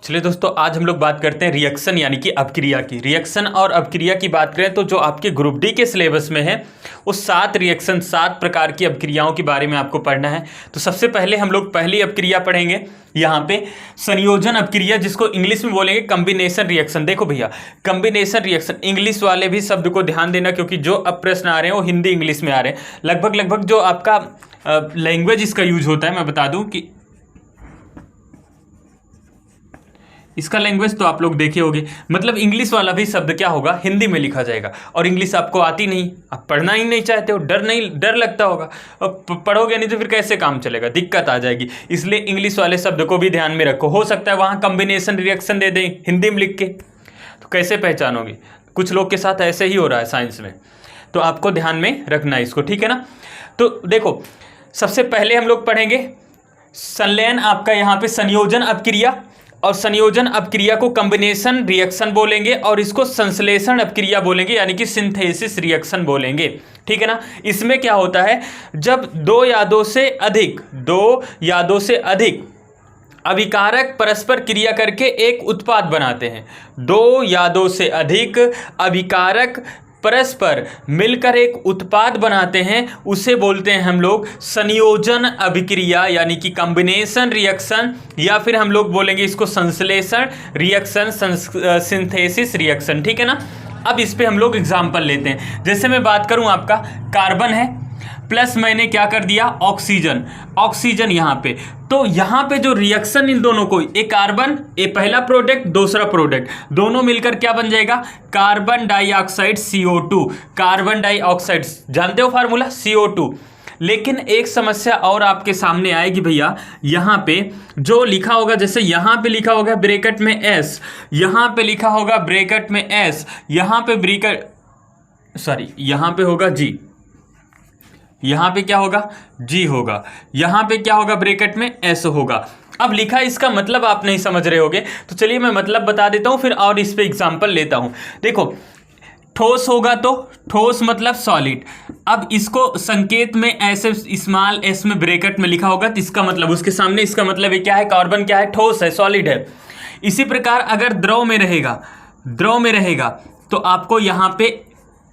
चलिए दोस्तों, आज हम लोग बात करते हैं रिएक्शन यानी कि अपक्रिया की। रिएक्शन और अपक्रिया की बात करें तो जो आपके ग्रुप डी के सिलेबस में है उस 7 रिएक्शन 7 प्रकार की अपक्रियाओं के बारे में आपको पढ़ना है। तो सबसे पहले हम लोग पहली अपक्रिया पढ़ेंगे यहाँ पे संयोजन अपक्रिया, जिसको इंग्लिश में बोलेंगे कम्बिनेशन रिएक्शन। देखो भैया, कम्बिनेशन रिएक्शन, इंग्लिश वाले भी शब्द को ध्यान देना क्योंकि जो अब प्रश्न आ रहे हैं वो हिंदी इंग्लिश में आ रहे हैं। लगभग जो आपका लैंग्वेज इसका यूज होता है, मैं बता दूं कि इसका लैंग्वेज तो आप लोग देखे होंगे, मतलब इंग्लिश वाला भी शब्द क्या होगा, हिंदी में लिखा जाएगा। और इंग्लिश आपको आती नहीं, आप पढ़ना ही नहीं चाहते हो, डर लगता होगा, और पढ़ोगे नहीं तो फिर कैसे काम चलेगा, दिक्कत आ जाएगी। इसलिए इंग्लिश वाले शब्द को भी ध्यान में रखो। हो सकता है वहाँ कम्बिनेशन रिएक्शन दे दें हिंदी में लिख के, तो कैसे पहचानोगे? कुछ लोग के साथ ऐसे ही हो रहा है साइंस में, तो आपको ध्यान में रखना है इसको, ठीक है ना। तो देखो, सबसे पहले हम लोग पढ़ेंगे संलयन, आपका यहाँ पे संयोजन अपक्रिया, और संयोजन अपक्रिया को कॉम्बिनेशन रिएक्शन बोलेंगे और इसको संश्लेषण अपक्रिया बोलेंगे यानी कि सिंथेसिस रिएक्शन बोलेंगे, ठीक है ना। इसमें क्या होता है, जब दो या दो से अधिक अभिकारक परस्पर क्रिया करके एक उत्पाद बनाते हैं। दो या दो से अधिक अभिकारक परस्पर मिलकर एक उत्पाद बनाते हैं, उसे बोलते हैं हम लोग संयोजन अभिक्रिया यानी कि कॉम्बिनेशन रिएक्शन, या फिर हम लोग बोलेंगे इसको संश्लेषण रिएक्शन, सिंथेसिस रिएक्शन, ठीक है ना। अब इस पे हम लोग एग्जाम्पल लेते हैं। जैसे मैं बात करूं, आपका कार्बन है प्लस मैंने क्या कर दिया, ऑक्सीजन यहाँ पे, तो यहाँ पे जो रिएक्शन इन दोनों को, एक कार्बन, एक पहला प्रोडक्ट दूसरा प्रोडक्ट, दोनों मिलकर क्या बन जाएगा, carbon dioxide CO2। Carbon dioxide जानते हो फार्मूला CO2। लेकिन एक समस्या और आपके सामने आएगी भैया, यहाँ पे जो लिखा होगा, जैसे यहाँ पे लिखा होगा ब्रैकेट में S, यहाँ पे लिखा होगा ब्रैकेट में S, यहाँ पे होगा G, यहाँ पे क्या होगा, G होगा, यहाँ पे क्या होगा, ब्रैकेट में S होगा। अब लिखा इसका मतलब आप नहीं समझ रहे होगे, तो चलिए मैं मतलब बता देता हूँ, फिर और इस पे एग्जाम्पल लेता हूँ। देखो, ठोस होगा तो ठोस मतलब सॉलिड। अब इसको संकेत में ऐसे स्मॉल s में ब्रैकेट में लिखा होगा, तो इसका मतलब, उसके सामने इसका मतलब ये क्या है, कार्बन क्या है, ठोस है, सॉलिड है। इसी प्रकार अगर द्रव में रहेगा तो आपको यहाँ पे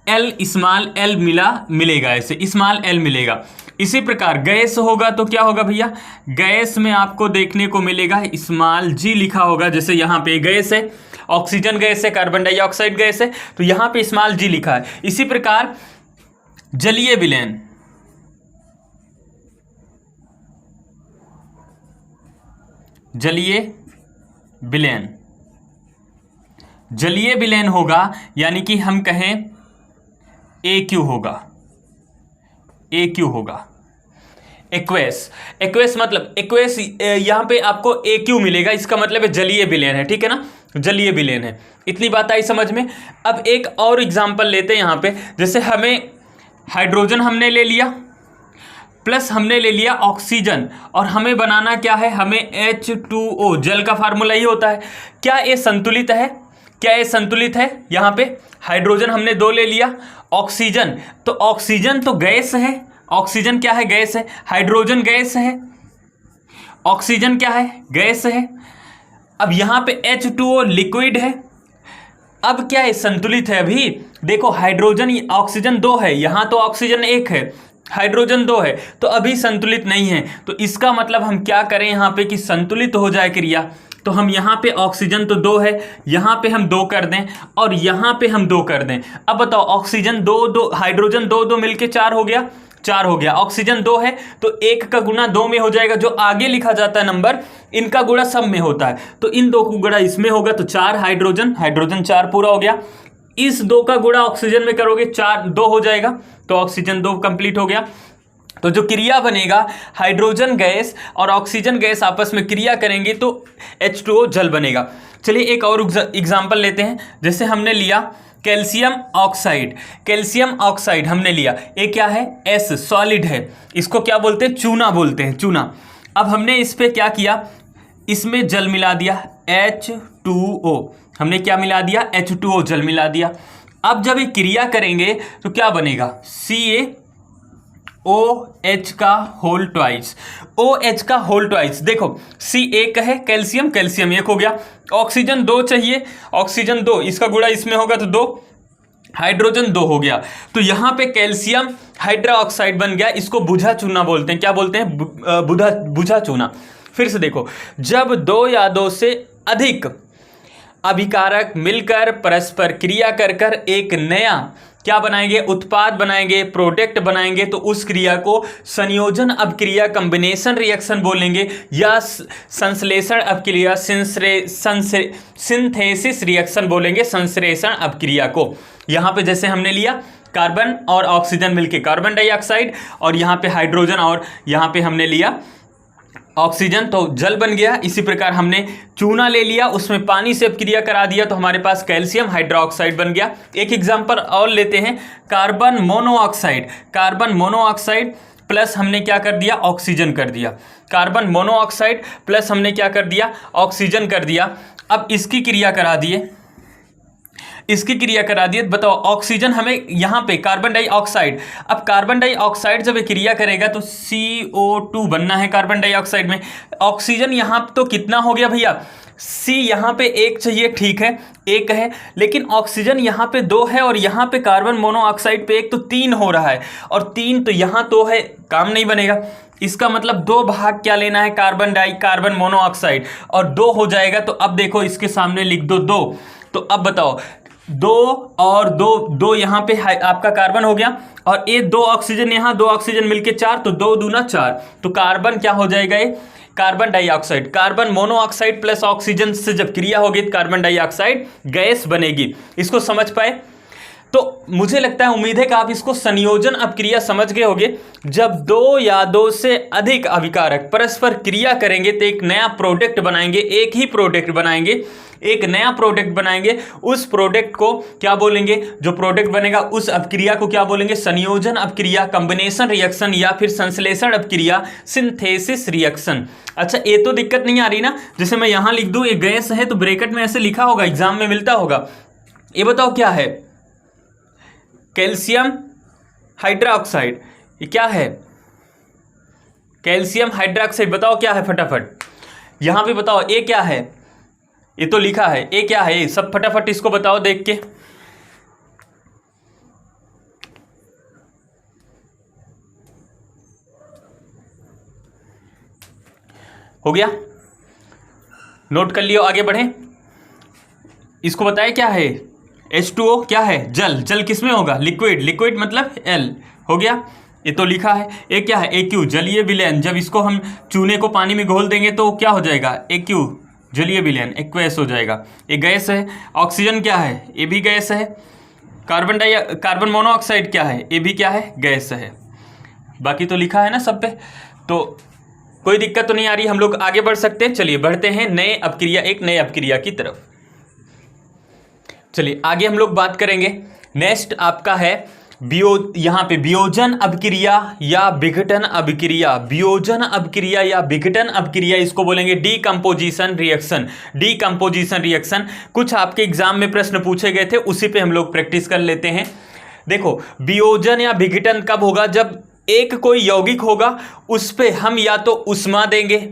स्मॉल l मिलेगा, ऐसे स्मॉल l मिलेगा। इसी प्रकार गैस होगा तो क्या होगा भैया, गैस में आपको देखने को मिलेगा स्मॉल g लिखा होगा। जैसे यहाँ पे गैस है, ऑक्सीजन गैस है, कार्बन डाइऑक्साइड गैस है, तो यहाँ पे स्मॉल g लिखा है। इसी प्रकार जलीय विलयन होगा, यानी कि हम कहें AQ होगा। एक्वेस मतलब एक्वेस, यहाँ पे आपको AQ मिलेगा, इसका मतलब है जलीय विलयन है, ठीक है ना, जलीय विलयन है। इतनी बात आई समझ में। अब एक और एग्जांपल लेते हैं यहाँ पे, जैसे हमें हाइड्रोजन हमने ले लिया प्लस हमने ले लिया ऑक्सीजन, और हमें बनाना क्या है, हमें H2O, जल का फार्मूला ही होता है। क्या ये संतुलित है? यहाँ पे हाइड्रोजन हमने 2 ले लिया, ऑक्सीजन तो गैस है, ऑक्सीजन क्या है, गैस है, हाइड्रोजन गैस है, ऑक्सीजन क्या है, गैस है। अब यहाँ पे H2O लिक्विड है। अब क्या है, संतुलित है। अभी देखो, हाइड्रोजन ऑक्सीजन 2 है, यहाँ तो ऑक्सीजन 1 है, हाइड्रोजन 2 है, तो अभी संतुलित नहीं है। तो इसका मतलब हम क्या करें यहाँ पे कि संतुलित हो जाए क्रिया, तो हम यहाँ पे ऑक्सीजन तो 2 है, यहाँ पे हम 2 कर दें और यहाँ पे हम 2 कर दें। अब बताओ, ऑक्सीजन 2 हाइड्रोजन 2 मिलके 4 हो गया। ऑक्सीजन 2 है तो 1 का गुणा 2 में हो जाएगा, जो आगे लिखा जाता है नंबर, इनका गुणा सब में होता है, तो इन 2 को गुणा इसमें होगा, तो 4 हाइड्रोजन 4 पूरा हो गया। इस 2 का गुणा ऑक्सीजन में करोगे 2 हो जाएगा, तो ऑक्सीजन 2 कंप्लीट हो गया। तो जो क्रिया बनेगा, हाइड्रोजन गैस और ऑक्सीजन गैस आपस में क्रिया करेंगे तो H2O जल बनेगा। चलिए एक और एग्जांपल लेते हैं। जैसे हमने लिया कैल्शियम ऑक्साइड हमने लिया, ये क्या है, S सॉलिड है, इसको क्या बोलते हैं, चूना। अब हमने इस पे क्या किया, इसमें जल मिला दिया H2O, हमने क्या मिला दिया, H2O जल मिला दिया। अब जब ये क्रिया करेंगे तो क्या बनेगा, OH का होल ट्वाइस, OH का होल ट्वाइस। देखो C एक है, कैल्शियम कैल्शियम एक हो गया, ऑक्सीजन 2 चाहिए, ऑक्सीजन 2, इसका गुणा इसमें होगा तो 2, हाइड्रोजन 2 हो गया। तो यहाँ पे कैल्शियम हाइड्रा ऑक्साइड बन गया, इसको बुझा चूना बोलते हैं। क्या बोलते हैं? बुझा चूना। फिर से देखो, जब 2 या 2 से अधिक अभिकारक मिलकर परस्पर क्रिया कर कर एक नया क्या बनाएंगे? उत्पाद बनाएंगे, प्रोडक्ट बनाएंगे, तो उस क्रिया को संयोजन अपक्रिया कॉम्बिनेशन रिएक्शन बोलेंगे, या संश्लेषण अपक्रिया सिंथेसिस रिएक्शन बोलेंगे, संश्लेषण अपक्रिया को। यहाँ पे जैसे हमने लिया कार्बन और ऑक्सीजन मिलके कार्बन डाइऑक्साइड, और यहाँ पे हाइड्रोजन और यहाँ पे हमने लिया ऑक्सीजन, तो जल बन गया। इसी प्रकार हमने चूना ले लिया, उसमें पानी से अपक्रिया करा दिया, तो हमारे पास कैल्शियम हाइड्रोक्साइड बन गया। एक एग्जांपल और लेते हैं, carbon monoxide, carbon monoxide plus हमने क्या कर दिया? ऑक्सीजन कर दिया। कार्बन मोनोऑक्साइड प्लस हमने क्या कर दिया? ऑक्सीजन कर दिया। अब इसकी क्रिया करा दिए, इसकी क्रिया करा दिए। बताओ, ऑक्सीजन हमें यहाँ पे कार्बन डाइऑक्साइड, अब कार्बन डाइऑक्साइड जब क्रिया करेगा तो CO2 बनना है कार्बन डाइऑक्साइड में। ऑक्सीजन यहाँ तो कितना हो गया भैया? C यहाँ पे 1 चाहिए, ठीक है, 1 है, लेकिन ऑक्सीजन यहाँ पे 2 है, और यहाँ पे कार्बन मोनोऑक्साइड पे 1, तो 3 हो रहा है, और 3 तो यहाँ तो है, काम नहीं बनेगा। इसका मतलब 2 भाग क्या लेना है? कार्बन मोनोऑक्साइड, और 2 हो जाएगा। तो अब देखो, इसके सामने लिख दो 2। तो अब बताओ, 2 और 2 यहाँ पे आपका कार्बन हो गया, और ये 2 ऑक्सीजन यहाँ, 2 ऑक्सीजन मिलके 4, तो 2 दूना 4, तो कार्बन क्या हो जाएगा? ये carbon dioxide. Carbon monoxide plus oxygen से जब क्रिया होगी तो कार्बन डाइऑक्साइड गैस बनेगी। इसको समझ पाए? तो मुझे लगता है, उम्मीद है कि आप इसको संयोजन अपक्रिया समझ गए होंगे। जब 2 या 2 से अधिक अभिकारक परस्पर क्रिया करेंगे तो एक नया प्रोडक्ट बनाएंगे, एक ही प्रोडक्ट बनाएंगे, एक नया प्रोडक्ट बनाएंगे। उस प्रोडक्ट को क्या बोलेंगे? जो प्रोडक्ट बनेगा उस अपक्रिया को क्या बोलेंगे? संयोजन अपक्रिया, कॉम्बिनेशन रिएक्शन, या फिर संश्लेषण अपक्रिया, सिंथेसिस रिएक्शन। अच्छा, ये तो दिक्कत नहीं आ रही ना? जैसे मैं यहां लिख दूं ये गैस है, तो ब्रैकेट में ऐसे लिखा होगा, एग्जाम में मिलता होगा। ये बताओ क्या है? Calcium hydroxide. ये क्या है? Calcium hydroxide. बताओ क्या है फटाफट, यहां पे बताओ ये क्या है? ये तो लिखा है, ये क्या है? सब फटाफट इसको बताओ देख के। हो गया? नोट कर लियो, आगे बढ़े। इसको बताए क्या है? H2O क्या है? जल। जल किसमें होगा? लिक्विड। लिक्विड मतलब L। हो गया? ये तो लिखा है। ये क्या है? AQ, जलीय विलयन। जब इसको हम चूने को पानी में घोल देंगे तो क्या हो जाएगा? AQ, जलीय विलयन, एक्वेस हो जाएगा। ये गैस है। ऑक्सीजन क्या है? ये भी गैस है। कार्बन मोनोऑक्साइड क्या है? ये भी क्या है? गैस है। बाकी तो लिखा है ना सब पे, तो कोई दिक्कत तो नहीं आ रही। हम लोग आगे बढ़ सकते हैं। चलिए बढ़ते हैं नए अपक्रिया, एक नए अपक्रिया की तरफ। चलिए आगे हम लोग बात करेंगे। नेक्स्ट आपका है यहाँ पे वियोजन अपक्रिया या विघटन अपक्रिया। वियोजन अपक्रिया या विघटन अपक्रिया, इसको बोलेंगे डीकंपोजिशन रिएक्शन। डीकंपोजिशन रिएक्शन कुछ आपके एग्जाम में प्रश्न पूछे गए थे, उसी पे हम लोग प्रैक्टिस कर लेते हैं। देखो, वियोजन या विघटन कब होगा? जब एक कोई यौगिक होगा, उस पे हम या तो उष्मा देंगे,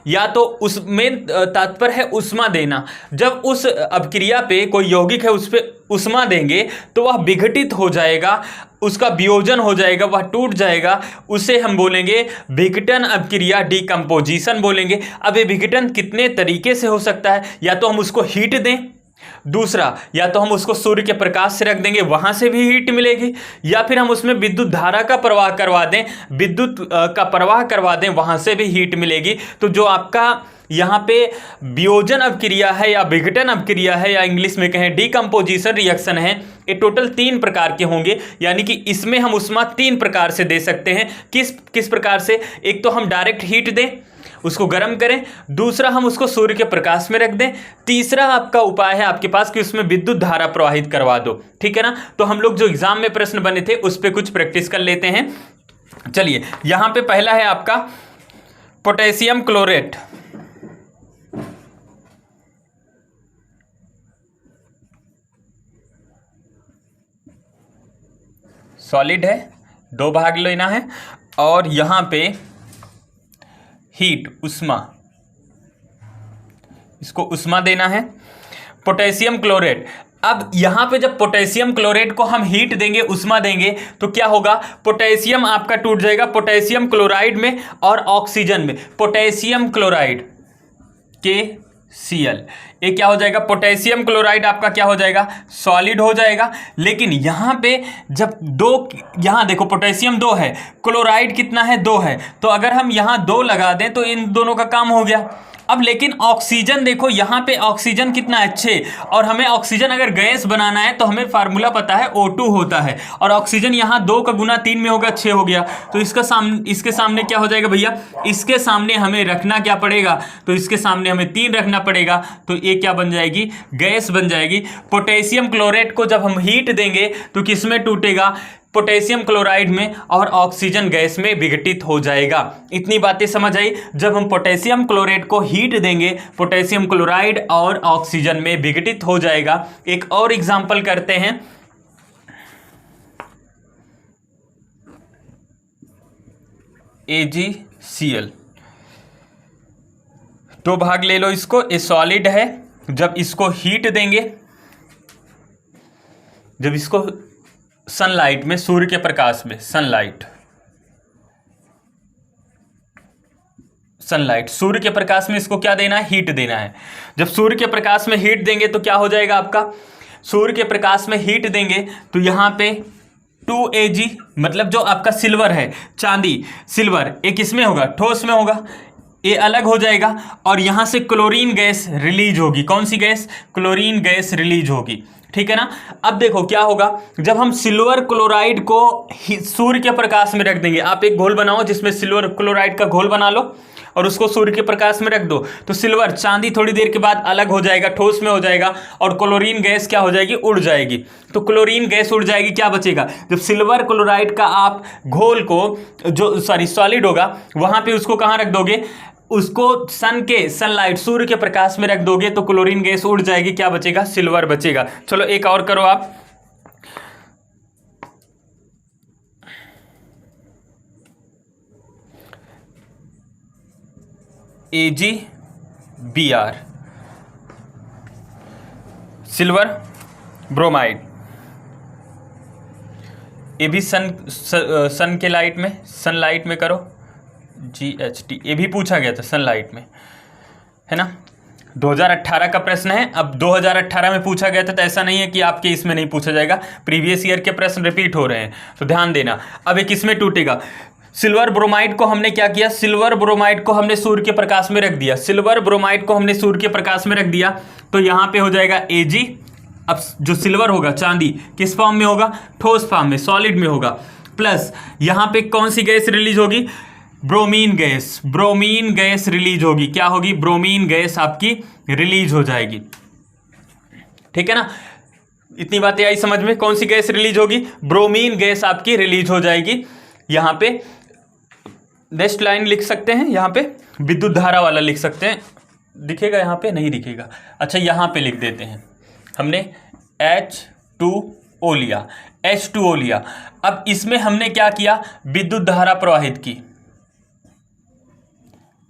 या तो उसमें तात्पर्य है उष्मा देना। जब उस अपक्रिया पे कोई यौगिक है उस पे उष्मा देंगे तो वह विघटित हो जाएगा, उसका वियोजन हो जाएगा, वह टूट जाएगा। उसे हम बोलेंगे विघटन अपक्रिया, डीकंपोजिशन बोलेंगे। अब ये विघटन कितने तरीके से हो सकता है? या तो हम उसको हीट दें, दूसरा या तो हम उसको सूर्य के प्रकाश से रख देंगे, वहां से भी हीट मिलेगी, या फिर हम उसमें विद्युत धारा का प्रवाह करवा दें, विद्युत का प्रवाह करवा दें, वहां से भी हीट मिलेगी। तो जो आपका यहाँ पे वियोजन अपक्रिया है या विघटन अपक्रिया है, या इंग्लिश में कहें डीकंपोजिशन रिएक्शन है, ये टोटल 3 प्रकार के होंगे। यानी कि इसमें हम उष्मा 3 प्रकार से दे सकते हैं। किस प्रकार से? एक तो हम डायरेक्ट हीट दें, उसको गर्म करें, दूसरा हम उसको सूर्य के प्रकाश में रख दें, तीसरा आपका उपाय है आपके पास कि उसमें विद्युत धारा प्रवाहित करवा दो। ठीक है ना? तो हम लोग जो एग्जाम में प्रश्न बने थे उस पर कुछ प्रैक्टिस कर लेते हैं। चलिए, यहां पे पहला है आपका पोटेशियम क्लोरेट। सॉलिड है, 2 भाग लेना है, और यहाँ पे हीट उष्मा, इसको उष्मा देना है। पोटेशियम क्लोरेट, अब यहाँ पे जब पोटेशियम क्लोरेट को हम हीट देंगे, उष्मा देंगे, तो क्या होगा, पोटेशियम आपका टूट जाएगा पोटेशियम क्लोराइड में और ऑक्सीजन में। पोटेशियम क्लोराइड KCl, ये क्या हो जाएगा, पोटेशियम क्लोराइड आपका क्या हो जाएगा, सॉलिड हो जाएगा। लेकिन यहाँ पे जब यहाँ देखो पोटेशियम 2 है, क्लोराइड कितना है, 2 है, तो अगर हम यहाँ 2 लगा दें तो इन दोनों का काम हो गया। अब लेकिन ऑक्सीजन देखो, यहाँ पे ऑक्सीजन कितना है, 6, और हमें ऑक्सीजन अगर गैस बनाना है तो हमें फार्मूला पता है O2 होता है, और ऑक्सीजन यहाँ 2 का गुना 3 में होगा, 6 हो गया। तो इसके सामने क्या हो जाएगा भैया, इसके सामने हमें रखना क्या पड़ेगा, तो इसके सामने हमें 3 रखना पड़ेगा, तो ये क्या बन जाएगी, गैस बन जाएगी। पोटेशियम क्लोरेट को जब हम हीट देंगे तो किस में टूटेगा, पोटेशियम क्लोराइड में और ऑक्सीजन गैस में विघटित हो जाएगा। इतनी बातें समझ आई। जब हम पोटेशियम क्लोरेट को हीट देंगे, पोटेशियम क्लोराइड और ऑक्सीजन में विघटित हो जाएगा। एक और एग्जांपल करते हैं, AgCl, 2 भाग ले लो इसको, ये सॉलिड है। जब इसको हीट देंगे, जब इसको सनलाइट में, सूर्य के प्रकाश में, सनलाइट सूर्य के प्रकाश में इसको क्या देना है, हीट देना है। जब सूर्य के प्रकाश में हीट देंगे तो क्या हो जाएगा आपका, सूर्य के प्रकाश में हीट देंगे तो यहाँ पे 2Ag, मतलब जो आपका सिल्वर है, चांदी, सिल्वर, एक इसमें होगा, ठोस में होगा, ये अलग हो जाएगा, और यहाँ से क्लोरीन गैस रिलीज होगी। कौन सी गैस, क्लोरीन गैस रिलीज होगी, ठीक है ना। अब देखो क्या होगा, जब हम सिल्वर क्लोराइड को सूर्य के प्रकाश में रख देंगे, आप एक घोल बनाओ जिसमें सिल्वर क्लोराइड का घोल बना लो और उसको सूर्य के प्रकाश में रख दो, तो सिल्वर, चांदी थोड़ी देर के बाद अलग हो जाएगा, ठोस में हो जाएगा, और क्लोरीन गैस क्या हो जाएगी, उड़ जाएगी। तो क्लोरीन गैस उड़ जाएगी, क्या बचेगा, जब सिल्वर क्लोराइड का आप घोल को, जो सॉलिड होगा, वहां पे उसको कहाँ रख दोगे, उसको सनलाइट, सूर्य के प्रकाश में रख दोगे, तो क्लोरीन गैस उड़ जाएगी, क्या बचेगा, सिल्वर बचेगा। चलो एक और करो आप, AgBr, सिल्वर ब्रोमाइड, ये भी सन के लाइट में, सनलाइट में करो, GHT, ये भी पूछा गया था सनलाइट में, है ना। 2018 का प्रश्न है। अब 2018 में पूछा गया था, तो ऐसा नहीं है कि आपके इसमें नहीं पूछा जाएगा, प्रीवियस ईयर के प्रश्न रिपीट हो रहे हैं, तो ध्यान देना। अब एक किसमें टूटेगा, सिल्वर ब्रोमाइड को हमने क्या किया, सिल्वर ब्रोमाइड को हमने सूर्य के प्रकाश में रख दिया, सिल्वर ब्रोमाइड को हमने सूर्य के प्रकाश में रख दिया, तो यहाँ पे हो जाएगा Ag। अब जो सिल्वर होगा, चांदी, किस फॉर्म में होगा, ठोस फॉर्म में, सॉलिड में होगा, प्लस यहाँ पे कौन सी गैस रिलीज होगी, bromine gas, bromine gas release होगी। क्या होगी, ब्रोमीन गैस आपकी रिलीज हो जाएगी, ठीक है ना। इतनी बातें आई समझ में, कौन सी गैस रिलीज होगी, ब्रोमीन गैस आपकी रिलीज हो जाएगी। यहाँ पे नेक्स्ट लाइन लिख सकते हैं, यहाँ पे विद्युत धारा वाला लिख सकते हैं, दिखेगा यहाँ पे, नहीं दिखेगा, अच्छा यहाँ पे लिख देते हैं, हमने H2O लिया, H2O लिया। अब इसमें हमने क्या किया, विद्युत धारा प्रवाहित की,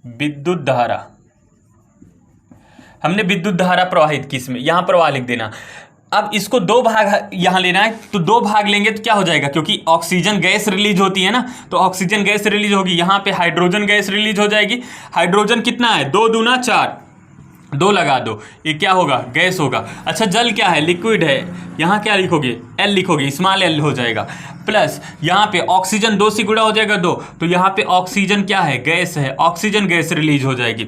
विद्युत धारा, हमने विद्युत धारा प्रवाहित की इसमें, यहां प्रवाह लिख देना। अब इसको 2 भाग यहां लेना है, तो 2 भाग लेंगे तो क्या हो जाएगा, क्योंकि ऑक्सीजन गैस रिलीज होती है ना, तो ऑक्सीजन गैस रिलीज होगी, यहां पे हाइड्रोजन गैस रिलीज हो जाएगी। हाइड्रोजन कितना है, 2 दूना 4, 2 लगा दो, ये क्या होगा, गैस होगा। अच्छा जल क्या है, लिक्विड है, यहाँ क्या लिखोगे, L लिखोगे, स्मॉल l हो जाएगा, प्लस यहाँ पे ऑक्सीजन 2 से गुणा हो जाएगा 2, तो यहाँ पे ऑक्सीजन क्या है, गैस है, ऑक्सीजन गैस रिलीज हो जाएगी।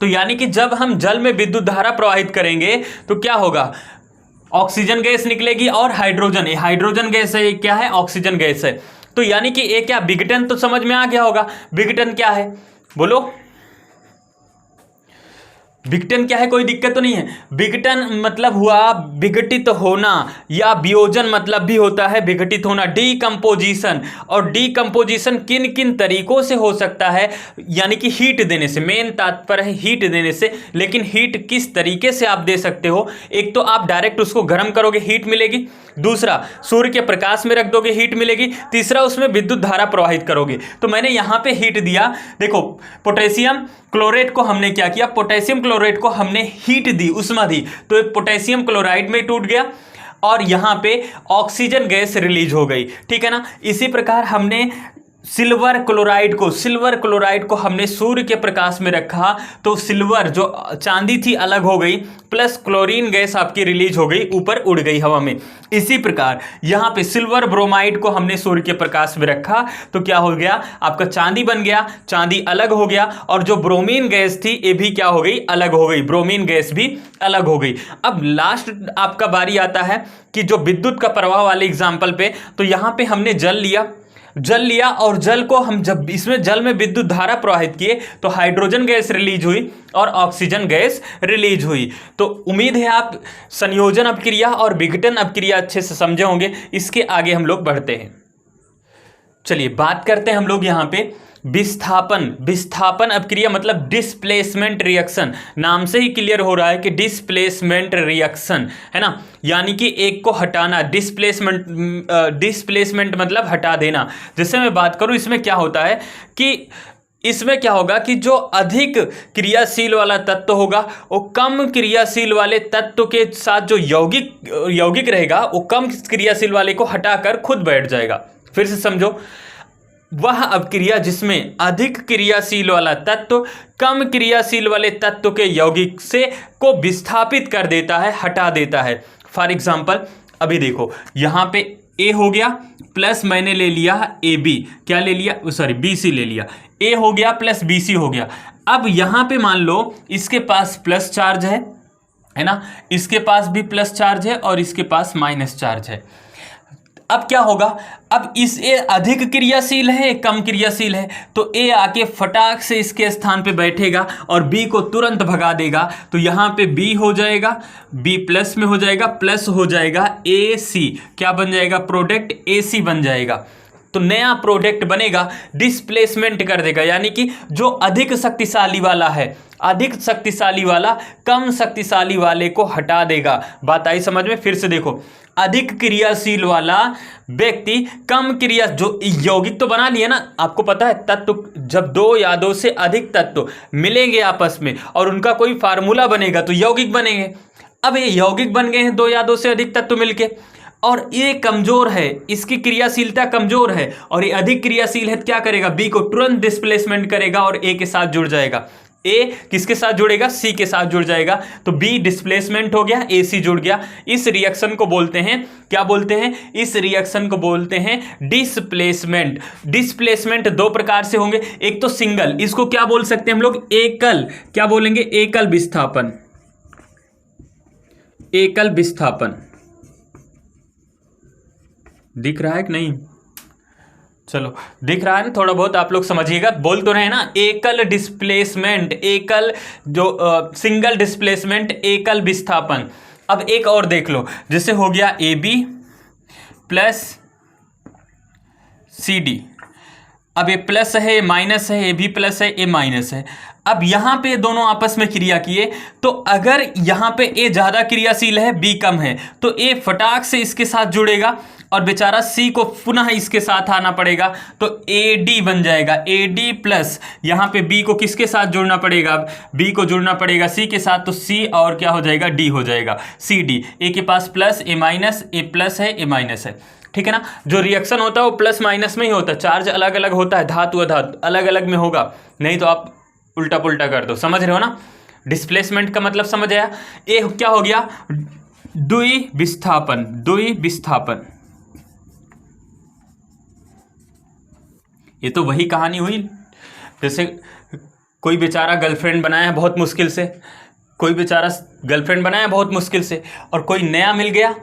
तो यानी कि जब हम जल में विद्युत धारा प्रवाहित करेंगे तो क्या होगा, ऑक्सीजन गैस निकलेगी और हाइड्रोजन, ये हाइड्रोजन गैस है, ये क्या है, ऑक्सीजन गैस है। तो यानी कि ये क्या, विघटन तो समझ में आ गया होगा, विघटन क्या है बोलो, विघटन क्या है, कोई दिक्कत तो नहीं है। विघटन मतलब हुआ विघटित होना, या वियोजन मतलब भी होता है विघटित होना, डीकंपोजिशन। और डीकंपोजिशन किन किन तरीकों से हो सकता है, यानी कि हीट देने से, मेन तात्पर्य है हीट देने से। लेकिन हीट किस तरीके से आप दे सकते हो, एक तो आप डायरेक्ट उसको गर्म करोगे, हीट मिलेगी। दूसरा, सूर्य के प्रकाश में रख दोगे, हीट मिलेगी। तीसरा, उसमें विद्युत धारा प्रवाहित करोगे। तो मैंने यहां पे हीट दिया, देखो पोटेशियम क्लोरेट को हमने क्या किया, पोटेशियम क्लोरेट को हमने हीट दी, उष्मा दी, तो पोटेशियम क्लोराइड में टूट गया और यहां पे ऑक्सीजन गैस रिलीज हो गई, ठीक है ना। इसी प्रकार हमने सिल्वर क्लोराइड को हमने सूर्य के प्रकाश में रखा, तो सिल्वर जो चांदी थी अलग हो गई, प्लस क्लोरीन गैस आपकी रिलीज हो गई, ऊपर उड़ गई हवा में। इसी प्रकार यहां पे सिल्वर ब्रोमाइड को हमने सूर्य के प्रकाश में रखा, तो क्या हो गया, आपका चांदी बन गया, चांदी अलग हो गया, और जो ब्रोमीन गैस थी ये भी क्या हो गई, अलग हो गई, ब्रोमीन गैस भी अलग हो गई। अब लास्ट आपका बारी आता है कि जो विद्युत का प्रवाह वाले एग्जाम्पल पे, तो यहां पे हमने जल लिया और जल को हम जब इसमें जल में विद्युत धारा प्रवाहित किए तो हाइड्रोजन गैस रिलीज हुई और ऑक्सीजन गैस रिलीज हुई। तो उम्मीद है आप संयोजन अपक्रिया और विघटन अपक्रिया अच्छे से समझे होंगे। इसके आगे हम लोग बढ़ते हैं। चलिए बात करते हैं हम लोग यहाँ पे विस्थापन अपक्रिया, मतलब डिस्प्लेसमेंट रिएक्शन। नाम से ही क्लियर हो रहा है कि डिस्प्लेसमेंट रिएक्शन है ना, यानी कि एक को हटाना। डिस्प्लेसमेंट मतलब हटा देना। जैसे मैं बात करूं, इसमें क्या होता है कि इसमें क्या होगा कि जो अधिक क्रियाशील वाला तत्व होगा वो कम क्रियाशील वाले तत्व के साथ जो यौगिक रहेगा वो कम क्रियाशील वाले को हटाकर खुद बैठ जाएगा। फिर से समझो, वह अपक्रिया जिसमें अधिक क्रियाशील वाला तत्व कम क्रियाशील वाले तत्व के यौगिक से को विस्थापित कर देता है, हटा देता है। फॉर एग्जाम्पल अभी देखो यहाँ पे ए हो गया प्लस मैंने ले लिया ए बी, क्या ले लिया, सॉरी बी सी ले लिया, ए हो गया प्लस बी सी हो गया। अब यहाँ पे मान लो इसके पास प्लस चार्ज है ना, इसके पास भी प्लस चार्ज है और इसके पास माइनस चार्ज है। अब क्या होगा, अब इस ए अधिक क्रियाशील है, कम क्रियाशील है, तो ए आके फटाक से इसके स्थान पे बैठेगा और बी को तुरंत भगा देगा। तो यहाँ पे बी हो जाएगा, बी प्लस में हो जाएगा, प्लस हो जाएगा ए सी, क्या बन जाएगा, प्रोडक्ट ए सी बन जाएगा। तो नया प्रोडक्ट बनेगा, डिस्प्लेसमेंट कर देगा, यानी कि जो अधिक शक्तिशाली वाला है, अधिक शक्तिशाली वाला कम शक्तिशाली वाले को हटा देगा। बात आई समझ में। फिर से देखो, अधिक क्रियाशील वाला व्यक्ति कम क्रिया, जो यौगिक तो बना लिया ना, आपको पता है तत्व जब दो या दो से अधिक तत्व मिलेंगे आपस में और उनका कोई फार्मूला बनेगा तो यौगिक बनेंगे। अब ये यौगिक बन गए हैं दो या दो से अधिक तत्व मिलके, और ये कमजोर है, इसकी क्रियाशीलता कमजोर है और ये अधिक क्रियाशील है, क्या करेगा, बी को तुरंत डिस्प्लेसमेंट करेगा और ए के साथ जुड़ जाएगा। ए किसके साथ जुड़ेगा, सी के साथ जुड़ जाएगा, तो बी डिस्प्लेसमेंट हो गया, ए सी जुड़ गया। इस रिएक्शन को बोलते हैं, क्या बोलते हैं, इस रिएक्शन को बोलते हैं डिस्प्लेसमेंट। डिस्प्लेसमेंट दो प्रकार से होंगे, एक तो सिंगल, इसको क्या बोल सकते हैं हम लोग, एकल, क्या बोलेंगे, एकल विस्थापन, एकल विस्थापन। दिख रहा है कि नहीं, चलो दिख रहा है ना, थोड़ा बहुत आप लोग समझिएगा, बोल तो रहे ना, एकल डिस्प्लेसमेंट, एकल जो सिंगल डिस्प्लेसमेंट, एकल विस्थापन। अब एक और देख लो, जैसे हो गया A B plus C D. अब ये प्लस है, माइनस है, ए भी प्लस है, ए माइनस है। अब यहां पे दोनों आपस में क्रिया किए, तो अगर यहां पे ए ज्यादा क्रियाशील है, बी कम है, तो ए फटाक से इसके साथ जुड़ेगा और बेचारा सी को पुनः इसके साथ आना पड़ेगा, तो ए डी बन जाएगा। ए डी प्लस यहाँ पे बी को किसके साथ जुड़ना पड़ेगा, बी को जुड़ना पड़ेगा सी के साथ, तो सी और क्या हो जाएगा, डी हो जाएगा, सी डी। ए के पास plus, A minus, A plus है, ए माइनस है, ठीक है ना। जो रिएक्शन होता है वो प्लस माइनस में ही होता है, चार्ज अलग अलग होता है, धातु अधातु अलग अलग में होगा, नहीं तो आप उल्टा पुल्टा कर दो। समझ रहे हो ना, डिस्प्लेसमेंट का मतलब समझ आया। ए क्या हो गया, द्विविस्थापन, द्विविस्थापन। ये तो वही कहानी हुई, जैसे कोई बेचारा गर्लफ्रेंड बनाया है बहुत मुश्किल से, कोई बेचारा गर्लफ्रेंड बनाया बहुत मुश्किल से, और कोई नया मिल गया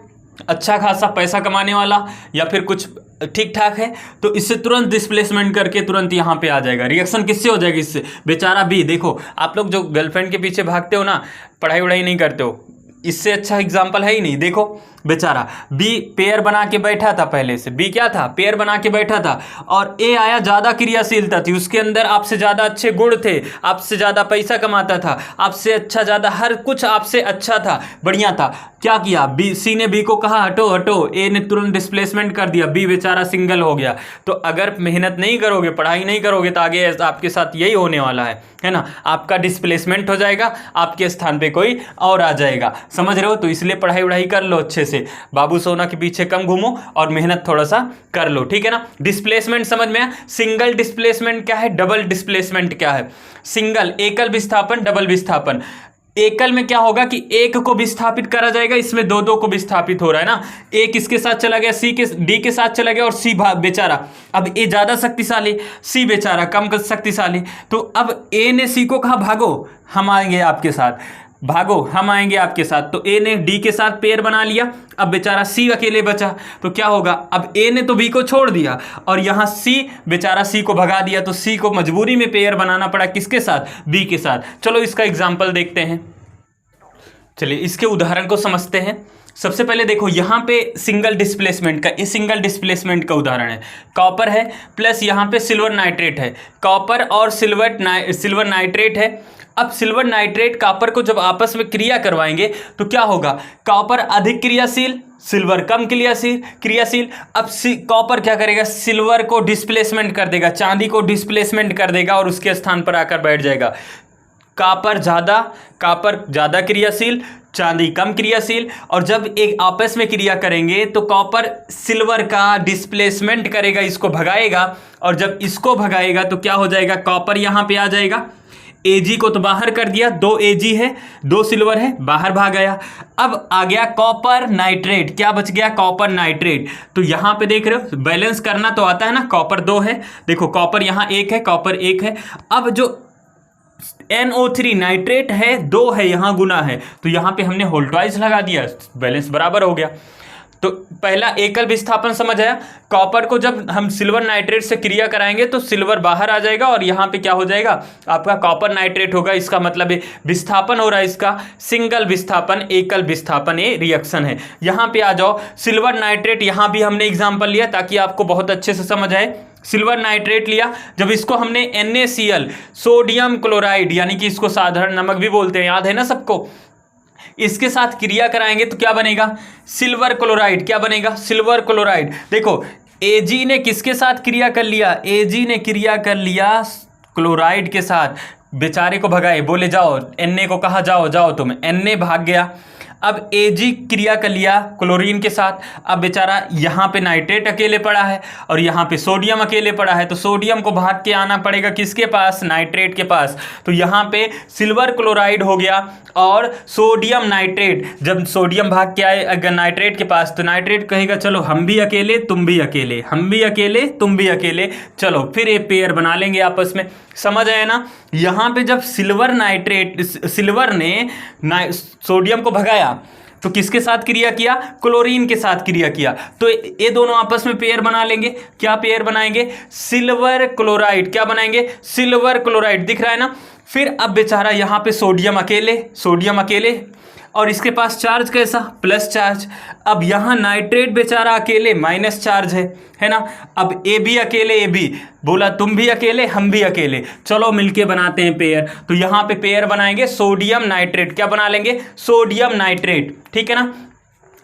अच्छा खासा पैसा कमाने वाला, या फिर कुछ ठीक ठाक है, तो इससे तुरंत डिस्प्लेसमेंट करके तुरंत यहाँ पे आ जाएगा। रिएक्शन किससे हो जाएगी? इससे। बेचारा बी, देखो आप लोग जो गर्लफ्रेंड के पीछे भागते हो ना, पढ़ाई वढ़ाई नहीं करते हो, इससे अच्छा एग्जाम्पल है ही नहीं। देखो बेचारा बी पेयर बना के बैठा था, पहले से बी क्या था? पेयर बना के बैठा था, और ए आया, ज़्यादा क्रियाशीलता थी उसके अंदर, आपसे ज़्यादा अच्छे गुण थे, आपसे ज़्यादा पैसा कमाता था, आपसे अच्छा, ज़्यादा हर कुछ आपसे अच्छा था, बढ़िया था। क्या किया? बी, सी ने बी को कहा हटो हटो, ए ने तुरंत डिस्प्लेसमेंट कर दिया, बी बेचारा सिंगल हो गया। तो अगर मेहनत नहीं करोगे, पढ़ाई नहीं करोगे, तो आगे आपके साथ यही होने वाला है ना? आपका डिस्प्लेसमेंट हो जाएगा, आपके स्थान पे कोई और आ जाएगा। समझ रहे हो? तो इसलिए पढ़ाई वढ़ाई कर लो अच्छे से, बाबू सोना के पीछे कम घूमो और मेहनत थोड़ा सा कर लो, ठीक है ना? डिस्प्लेसमेंट समझ में आया? सिंगल डिस्प्लेसमेंट क्या है, डबल डिस्प्लेसमेंट क्या है? सिंगल एकल विस्थापन, डबल विस्थापन। एकल में क्या होगा कि एक को विस्थापित करा जाएगा, इसमें दो दो को विस्थापित हो रहा है ना, एक इसके साथ चला गया, सी के डी के साथ चला गया, और सी बेचारा, अब ए ज्यादा शक्तिशाली, सी बेचारा कम शक्तिशाली। तो अब ए ने सी को कहा भागो, हम आएंगे आपके साथ, भागो हम आएंगे आपके साथ। तो ए ने डी के साथ पेयर बना लिया, अब बेचारा सी अकेले बचा। तो क्या होगा? अब ए ने तो बी को छोड़ दिया, और यहां सी बेचारा सी को भगा दिया, तो सी को मजबूरी में पेयर बनाना पड़ा, किसके साथ? बी के साथ। चलो इसका एग्जाम्पल देखते हैं, चलिए इसके उदाहरण को समझते हैं। सबसे पहले देखो यहाँ पे सिंगल डिस्प्लेसमेंट का, ये सिंगल डिस्प्लेसमेंट का उदाहरण है। कॉपर है प्लस यहाँ पे सिल्वर नाइट्रेट है, कॉपर और सिल्वर नाइट्रेट है। अब सिल्वर नाइट्रेट कॉपर को जब आपस में क्रिया करवाएंगे तो क्या होगा? कॉपर अधिक क्रियाशील, सिल्वर कम क्रियाशील। अब कॉपर क्या करेगा? सिल्वर को डिस्प्लेसमेंट कर देगा, चांदी को डिस्प्लेसमेंट कर देगा, और उसके स्थान पर आकर बैठ जाएगा। कॉपर ज़्यादा क्रियाशील, चांदी कम क्रियाशील, और जब एक आपस में क्रिया करेंगे तो कॉपर सिल्वर का डिस्प्लेसमेंट करेगा, इसको भगाएगा, और जब इसको भगाएगा तो क्या हो जाएगा? कॉपर यहाँ पे आ जाएगा, Ag को तो बाहर कर दिया, 2 Ag है, 2 सिल्वर है, बाहर भाग गया। अब आ गया कॉपर नाइट्रेट, क्या बच गया? Copper nitrate. तो यहां पे देख रहे हो, बैलेंस करना तो आता है ना, कॉपर 2 है, देखो कॉपर यहां 1 है, कॉपर 1 है। अब जो NO3 नाइट्रेट है 2 है, यहां गुना है, तो यहां पे हमने होल ट्वाइस लगा दिया, बैलेंस बराबर हो गया। तो पहला एकल विस्थापन समझ आया। कॉपर को जब हम सिल्वर नाइट्रेट से क्रिया कराएंगे तो सिल्वर बाहर आ जाएगा, और यहाँ पे क्या हो जाएगा? आपका कॉपर नाइट्रेट होगा। इसका मतलब है विस्थापन हो रहा है, इसका सिंगल विस्थापन, एकल विस्थापन, ये रिएक्शन है। यहाँ पे आ जाओ, सिल्वर नाइट्रेट, यहाँ भी हमने एग्जाम्पल लिया ताकि आपको बहुत अच्छे से समझ आए। सिल्वर नाइट्रेट लिया, जब इसको हमने NaCl, सोडियम क्लोराइड, यानी कि इसको साधारण नमक भी बोलते हैं, याद है ना सबको, इसके साथ क्रिया कराएंगे तो क्या बनेगा? Silver chloride. क्या बनेगा? Silver chloride. देखो Ag ने किसके साथ क्रिया कर लिया? Ag ने क्रिया कर लिया क्लोराइड के साथ, बेचारे को भगाए, बोले जाओ, Na को कहा जाओ जाओ तुम, Na भाग गया। अब Ag क्रिया कर लिया क्लोरीन के साथ, अब बेचारा यहाँ पे नाइट्रेट अकेले पड़ा है और यहाँ पे सोडियम अकेले पड़ा है, तो सोडियम को भाग के आना पड़ेगा किसके पास? नाइट्रेट के पास। तो यहाँ पे सिल्वर क्लोराइड हो गया और सोडियम नाइट्रेट। जब सोडियम भाग के आए अगर नाइट्रेट के पास, तो नाइट्रेट कहेगा चलो हम भी अकेले तुम भी अकेले, हम भी अकेले तुम भी अकेले, चलो फिर ये पेयर बना लेंगे आपस में। समझ आए ना? यहाँ पे जब सिल्वर ने सोडियम को भगाया तो किसके साथ क्रिया किया? क्लोरीन के साथ क्रिया किया, तो ये दोनों आपस में पेयर बना लेंगे। क्या पेयर बनाएंगे? Silver chloride. क्या बनाएंगे? Silver chloride. दिख रहा है ना? फिर अब बेचारा यहाँ पे सोडियम अकेले, और इसके पास चार्ज कैसा? Plus charge. अब यहाँ नाइट्रेट बेचारा अकेले, माइनस चार्ज है ना? अब ए भी अकेले, ए भी बोला तुम भी अकेले हम भी अकेले, चलो मिलके बनाते हैं पेयर। तो यहाँ पे पेयर बनाएंगे सोडियम नाइट्रेट। क्या बना लेंगे? Sodium nitrate. ठीक है ना?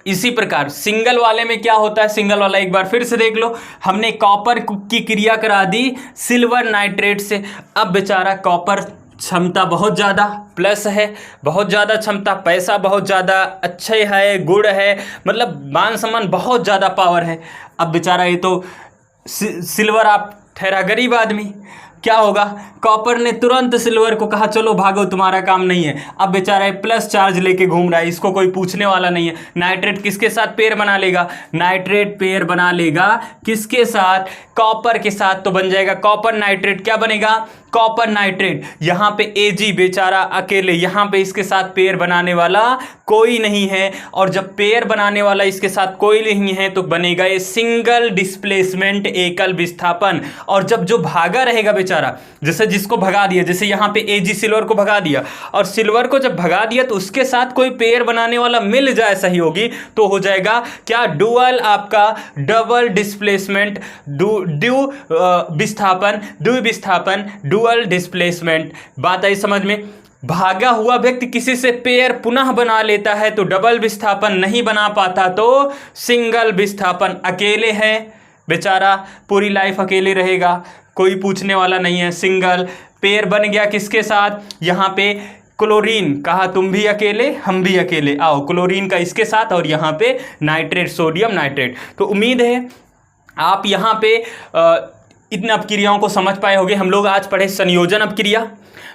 इसी प्रकार सिंगल वाले में क्या होता है? सिंगल वाला एक बार फिर से देख लो, हमने कॉपर की क्रिया करा दी सिल्वर नाइट्रेट से। अब बेचारा कॉपर क्षमता बहुत ज़्यादा प्लस है, बहुत ज़्यादा क्षमता, पैसा बहुत ज़्यादा, अच्छे है, गुण है, मतलब मान सम्मान, बहुत ज़्यादा पावर है। अब बेचारा ये तो सिल्वर आप ठहरा गरीब आदमी, क्या होगा? कॉपर ने तुरंत सिल्वर को कहा चलो भागो तुम्हारा काम नहीं है। अब बेचारा प्लस चार्ज लेके घूम रहा है, इसको कोई पूछने वाला नहीं है। नाइट्रेट किसके साथ पेयर बना लेगा? नाइट्रेट पेयर बना लेगा किसके साथ? कॉपर के साथ। तो बन जाएगा कॉपर नाइट्रेट। क्या बनेगा? कॉपर नाइट्रेट, यहाँ पे Ag बेचारा अकेले, यहाँ पे इसके साथ पेयर बनाने वाला कोई नहीं है, और जब पेयर बनाने वाला इसके साथ कोई नहीं है तो बनेगा ये सिंगल डिस्प्लेसमेंट, एकल विस्थापन। और जब जो भागा रहेगा बेचारा, जैसे जिसको भगा दिया, जैसे यहाँ पे Ag सिल्वर को भगा दिया, और सिल्वर को जब भगा दिया तो उसके साथ कोई पेयर बनाने वाला मिल जाए सहयोगी, तो हो जाएगा क्या, डुअल, आपका डबल डिस्प्लेसमेंट, द्विविस्थापन, डुअल डिस्प्लेसमेंट। बात आई समझ में? भागा हुआ व्यक्ति किसी से पेयर पुनः बना लेता है तो डबल विस्थापन, नहीं बना पाता तो सिंगल विस्थापन। अकेले है बेचारा, पूरी लाइफ अकेले रहेगा, कोई पूछने वाला नहीं है, सिंगल। पेयर बन गया किसके साथ, यहाँ पे क्लोरीन, कहा तुम भी अकेले हम भी अकेले, आओ क्लोरीन का इसके साथ, और यहाँ पे नाइट्रेट, सोडियम नाइट्रेट। तो उम्मीद है आप यहाँ पे इन अपक्रियाओं को समझ पाए होंगे। हम लोग आज पढ़े संयोजन अपक्रिया,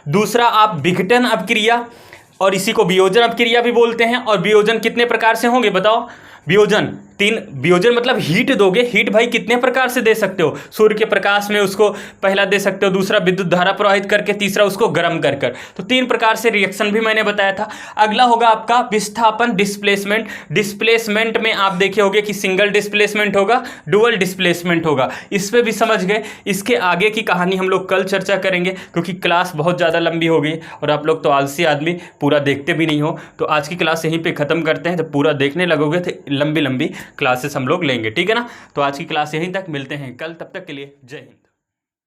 दूसरा आप विघटन अपक्रिया, और इसी को वियोजन अपक्रिया भी बोलते हैं। और वियोजन कितने प्रकार से होंगे बताओ? वियोजन 3, वियोजन मतलब हीट दोगे, हीट भाई कितने प्रकार से दे सकते हो? सूर्य के प्रकाश में उसको पहला दे सकते हो, दूसरा विद्युत धारा प्रवाहित करके, तीसरा उसको गर्म कर कर। तो 3 प्रकार से रिएक्शन भी मैंने बताया था। अगला होगा आपका विस्थापन, डिस्प्लेसमेंट। डिस्प्लेसमेंट में आप देखे होंगे कि सिंगल डिस्प्लेसमेंट होगा, डुअल डिस्प्लेसमेंट होगा। इस पर भी समझ गए। इसके आगे की कहानी हम लोग कल चर्चा करेंगे, क्योंकि क्लास बहुत ज़्यादा लंबी हो गई और आप लोग तो आलसी आदमी, पूरा देखते भी नहीं हो। तो आज की क्लास यहीं पर ख़त्म करते हैं। जब पूरा देखने लगोगे तो लंबी लंबी क्लासेस हम लोग लेंगे, ठीक है ना? तो आज की क्लास यहीं तक, मिलते हैं कल, तब तक के लिए जय हिंद।